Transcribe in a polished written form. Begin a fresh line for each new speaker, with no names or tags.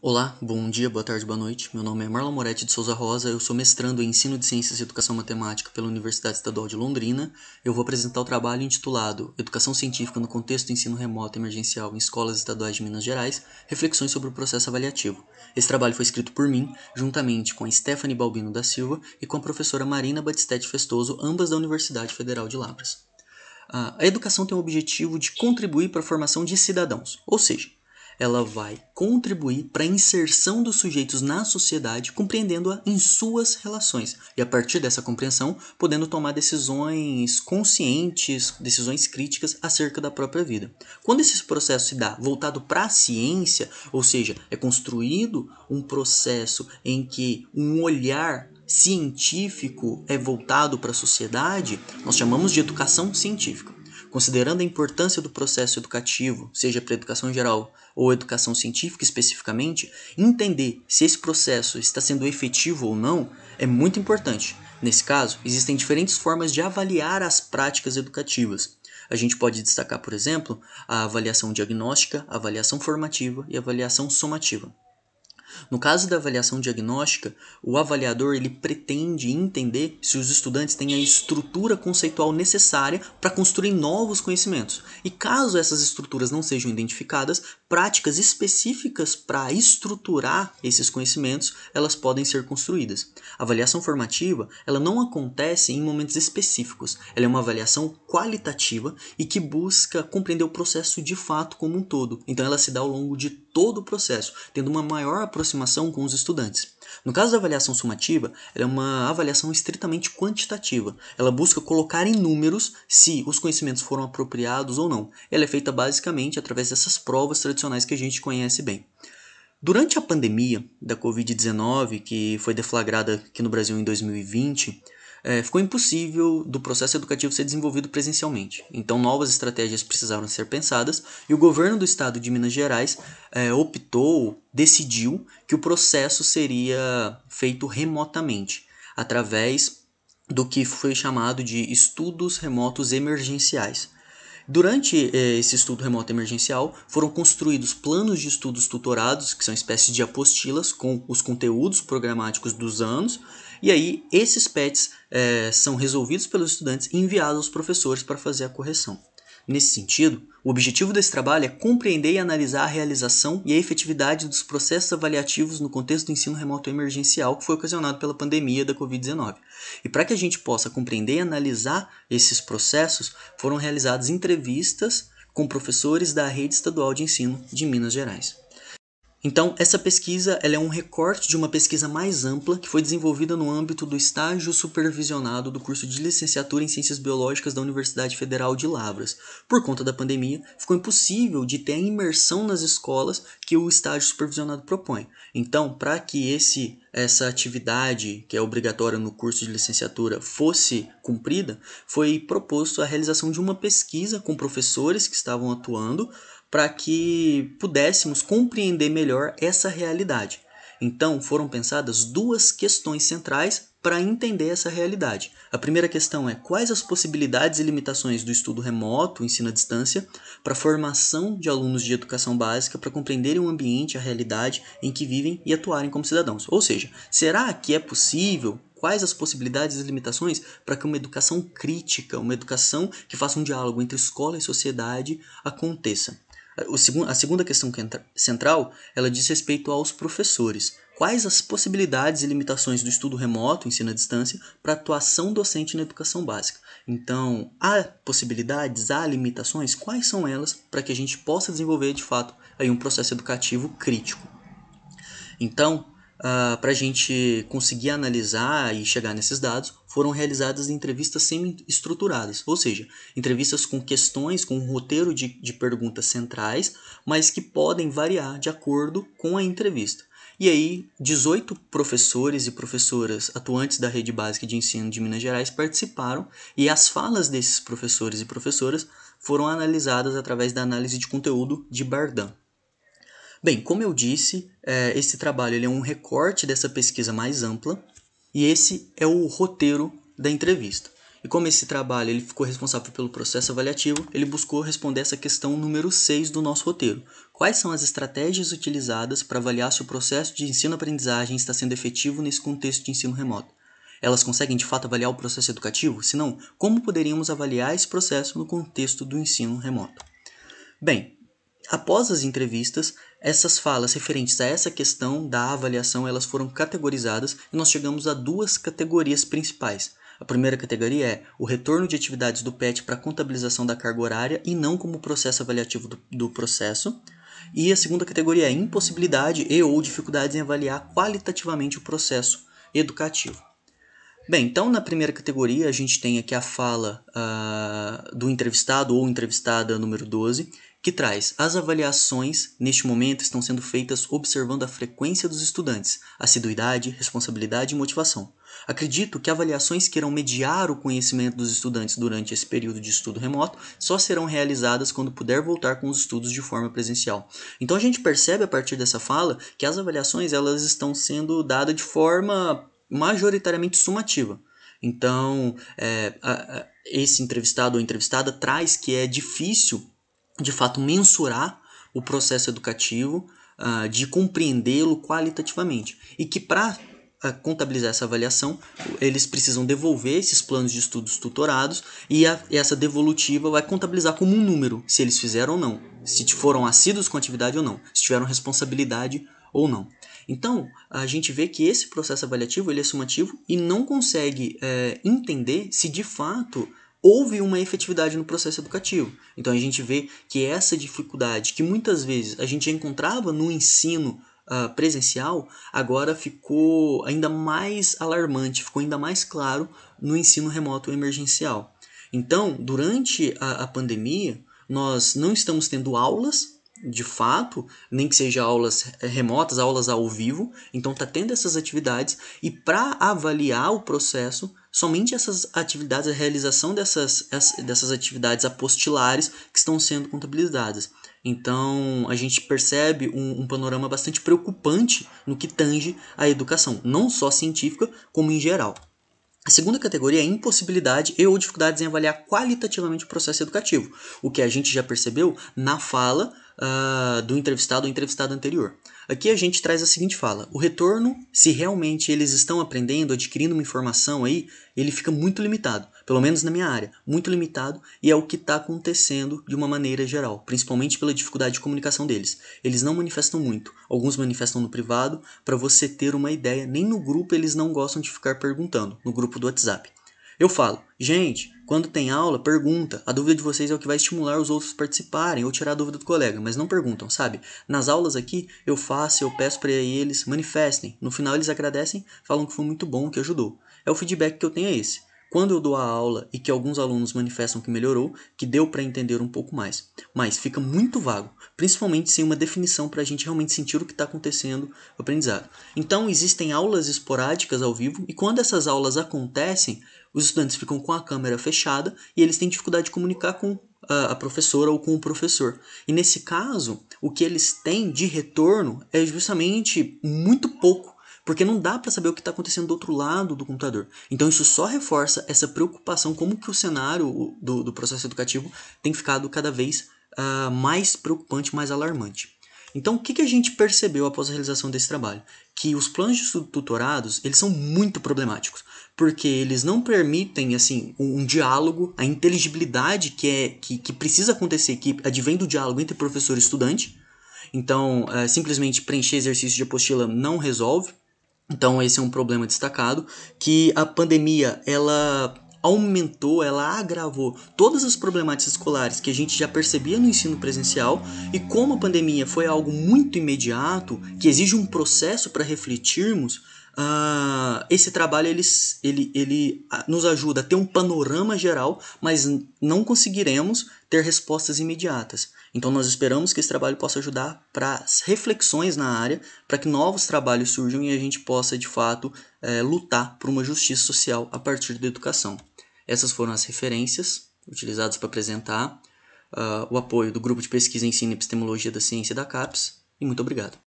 Olá, bom dia, boa tarde, boa noite. Meu nome é Marlon Moretti de Souza Rosa, eu sou mestrando em Ensino de Ciências e Educação Matemática pela Universidade Estadual de Londrina. Eu vou apresentar o trabalho intitulado Educação Científica no Contexto do Ensino Remoto Emergencial em Escolas Estaduais de Minas Gerais, Reflexões sobre o Processo Avaliativo. Esse trabalho foi escrito por mim, juntamente com a Stephanie Balbino da Silva e com a professora Marina Batistetti Festoso, ambas da Universidade Federal de Lavras. A educação tem o objetivo de contribuir para a formação de cidadãos, ou seja, ela vai contribuir para a inserção dos sujeitos na sociedade, compreendendo-a em suas relações, e a partir dessa compreensão, podendo tomar decisões conscientes, decisões críticas acerca da própria vida. Quando esse processo se dá voltado para a ciência, ou seja, é construído um processo em que um olhar científico é voltado para a sociedade, nós chamamos de educação científica. Considerando a importância do processo educativo, seja para a educação geral ou educação científica especificamente, entender se esse processo está sendo efetivo ou não é muito importante. Nesse caso, existem diferentes formas de avaliar as práticas educativas. A gente pode destacar, por exemplo, a avaliação diagnóstica, a avaliação formativa e a avaliação somativa. No caso da avaliação diagnóstica, o avaliador ele pretende entender se os estudantes têm a estrutura conceitual necessária para construir novos conhecimentos. E caso essas estruturas não sejam identificadas, práticas específicas para estruturar esses conhecimentos, elas podem ser construídas. A avaliação formativa, ela não acontece em momentos específicos. Ela é uma avaliação qualitativa e que busca compreender o processo de fato como um todo. Então ela se dá ao longo de todo o processo, tendo uma maior aproximação com os estudantes. No caso da avaliação sumativa, ela é uma avaliação estritamente quantitativa. Ela busca colocar em números se os conhecimentos foram apropriados ou não. Ela é feita basicamente através dessas provas tradicionais que a gente conhece bem. Durante a pandemia da Covid-19, que foi deflagrada aqui no Brasil em 2020, ficou impossível do processo educativo ser desenvolvido presencialmente. Então, novas estratégias precisaram ser pensadas e o governo do estado de Minas Gerais decidiu que o processo seria feito remotamente, através do que foi chamado de estudos remotos emergenciais. Durante esse estudo remoto emergencial, foram construídos planos de estudos tutorados, que são espécies de apostilas com os conteúdos programáticos dos anos, e aí esses PETs são resolvidos pelos estudantes e enviados aos professores para fazer a correção. Nesse sentido, o objetivo desse trabalho é compreender e analisar a realização e a efetividade dos processos avaliativos no contexto do ensino remoto emergencial que foi ocasionado pela pandemia da Covid-19. E para que a gente possa compreender e analisar esses processos, foram realizadas entrevistas com professores da Rede Estadual de Ensino de Minas Gerais. Então, essa pesquisa ela é um recorte de uma pesquisa mais ampla que foi desenvolvida no âmbito do estágio supervisionado do curso de licenciatura em Ciências Biológicas da Universidade Federal de Lavras. Por conta da pandemia, ficou impossível de ter a imersão nas escolas que o estágio supervisionado propõe. Então, para que essa atividade, que é obrigatória no curso de licenciatura, fosse cumprida, foi proposto a realização de uma pesquisa com professores que estavam atuando para que pudéssemos compreender melhor essa realidade. Então, foram pensadas duas questões centrais para entender essa realidade. A primeira questão é quais as possibilidades e limitações do estudo remoto, ensino à distância, para a formação de alunos de educação básica para compreenderem o ambiente, a realidade em que vivem e atuarem como cidadãos. Ou seja, será que é possível? Quais as possibilidades e limitações para que uma educação crítica, uma educação que faça um diálogo entre escola e sociedade aconteça? A segunda questão central, ela diz respeito aos professores. Quais as possibilidades e limitações do estudo remoto, ensino à distância, para a atuação docente na educação básica? Então, há possibilidades, há limitações? Quais são elas para que a gente possa desenvolver, de fato, aí um processo educativo crítico? Então, para a gente conseguir analisar e chegar nesses dados, foram realizadas entrevistas semi-estruturadas, ou seja, entrevistas com questões, com um roteiro de perguntas centrais, mas que podem variar de acordo com a entrevista. E aí, 18 professores e professoras atuantes da Rede Básica de Ensino de Minas Gerais participaram e as falas desses professores e professoras foram analisadas através da análise de conteúdo de Bardan. Bem, como eu disse, esse trabalho ele é um recorte dessa pesquisa mais ampla e esse é o roteiro da entrevista. E como esse trabalho ele ficou responsável pelo processo avaliativo, ele buscou responder essa questão número 6 do nosso roteiro. Quais são as estratégias utilizadas para avaliar se o processo de ensino-aprendizagem está sendo efetivo nesse contexto de ensino remoto? Elas conseguem de fato avaliar o processo educativo? Se não, como poderíamos avaliar esse processo no contexto do ensino remoto? Bem, após as entrevistas, essas falas referentes a essa questão da avaliação, elas foram categorizadas e nós chegamos a duas categorias principais. A primeira categoria é o retorno de atividades do PET para contabilização da carga horária e não como processo avaliativo do processo. E a segunda categoria é impossibilidade e ou dificuldades em avaliar qualitativamente o processo educativo. Bem, então na primeira categoria a gente tem aqui a fala do entrevistado ou entrevistada número 12, que traz: as avaliações neste momento estão sendo feitas observando a frequência dos estudantes, assiduidade, responsabilidade e motivação. Acredito que avaliações que irão mediar o conhecimento dos estudantes durante esse período de estudo remoto só serão realizadas quando puder voltar com os estudos de forma presencial. Então a gente percebe a partir dessa fala que as avaliações elas estão sendo dadas de forma majoritariamente sumativa. Então, esse entrevistado ou entrevistada traz que é difícil, de fato, mensurar o processo educativo, de compreendê-lo qualitativamente. E que para contabilizar essa avaliação, eles precisam devolver esses planos de estudos tutorados e essa devolutiva vai contabilizar como um número, se eles fizeram ou não, se foram assíduos com a atividade ou não, se tiveram responsabilidade ou não. Então, a gente vê que esse processo avaliativo ele é sumativo e não consegue entender se de fato houve uma efetividade no processo educativo. Então, a gente vê que essa dificuldade que muitas vezes a gente encontrava no ensino presencial, agora ficou ainda mais alarmante, ficou ainda mais claro no ensino remoto emergencial. Então, durante a pandemia, nós não estamos tendo aulas de fato, nem que seja aulas remotas, aulas ao vivo, então está tendo essas atividades e para avaliar o processo, somente essas atividades, a realização dessas atividades apostilares que estão sendo contabilizadas. Então a gente percebe um panorama bastante preocupante no que tange à educação, não só científica, como em geral. A segunda categoria é impossibilidade e ou dificuldades em avaliar qualitativamente o processo educativo, o que a gente já percebeu na fala do entrevistado ou entrevistada anterior. Aqui a gente traz a seguinte fala: o retorno, se realmente eles estão aprendendo, adquirindo uma informação aí, ele fica muito limitado, pelo menos na minha área, muito limitado, e é o que está acontecendo de uma maneira geral, principalmente pela dificuldade de comunicação deles. Eles não manifestam muito, alguns manifestam no privado, para você ter uma ideia, nem no grupo eles não gostam de ficar perguntando, no grupo do WhatsApp. Eu falo, gente, quando tem aula, pergunta. A dúvida de vocês é o que vai estimular os outros a participarem ou tirar a dúvida do colega, mas não perguntam, sabe? Nas aulas aqui, eu peço para eles manifestem. No final eles agradecem, falam que foi muito bom, que ajudou. É o feedback que eu tenho é esse. Quando eu dou a aula e que alguns alunos manifestam que melhorou, que deu para entender um pouco mais. Mas fica muito vago, principalmente sem uma definição para a gente realmente sentir o que está acontecendo no aprendizado. Então existem aulas esporádicas ao vivo e quando essas aulas acontecem, os estudantes ficam com a câmera fechada e eles têm dificuldade de comunicar com a professora ou com o professor. E nesse caso, o que eles têm de retorno é justamente muito pouco, porque não dá para saber o que está acontecendo do outro lado do computador. Então isso só reforça essa preocupação, como que o cenário do processo educativo tem ficado cada vez mais preocupante, mais alarmante. Então, o que a gente percebeu após a realização desse trabalho? Que os planos de estudo tutorados, eles são muito problemáticos, porque eles não permitem assim um diálogo, a inteligibilidade que precisa acontecer, que advém do diálogo entre professor e estudante. Então, simplesmente preencher exercício de apostila não resolve. Então, esse é um problema destacado, que a pandemia, ela aumentou, ela agravou todas as problemáticas escolares que a gente já percebia no ensino presencial, e como a pandemia foi algo muito imediato, que exige um processo para refletirmos, esse trabalho ele nos ajuda a ter um panorama geral, mas não conseguiremos ter respostas imediatas. Então nós esperamos que esse trabalho possa ajudar para reflexões na área, para que novos trabalhos surjam e a gente possa de fato lutar por uma justiça social a partir da educação. Essas foram as referências utilizadas para apresentar o apoio do Grupo de Pesquisa, Ensino e Epistemologia da Ciência da CAPES, e muito obrigado.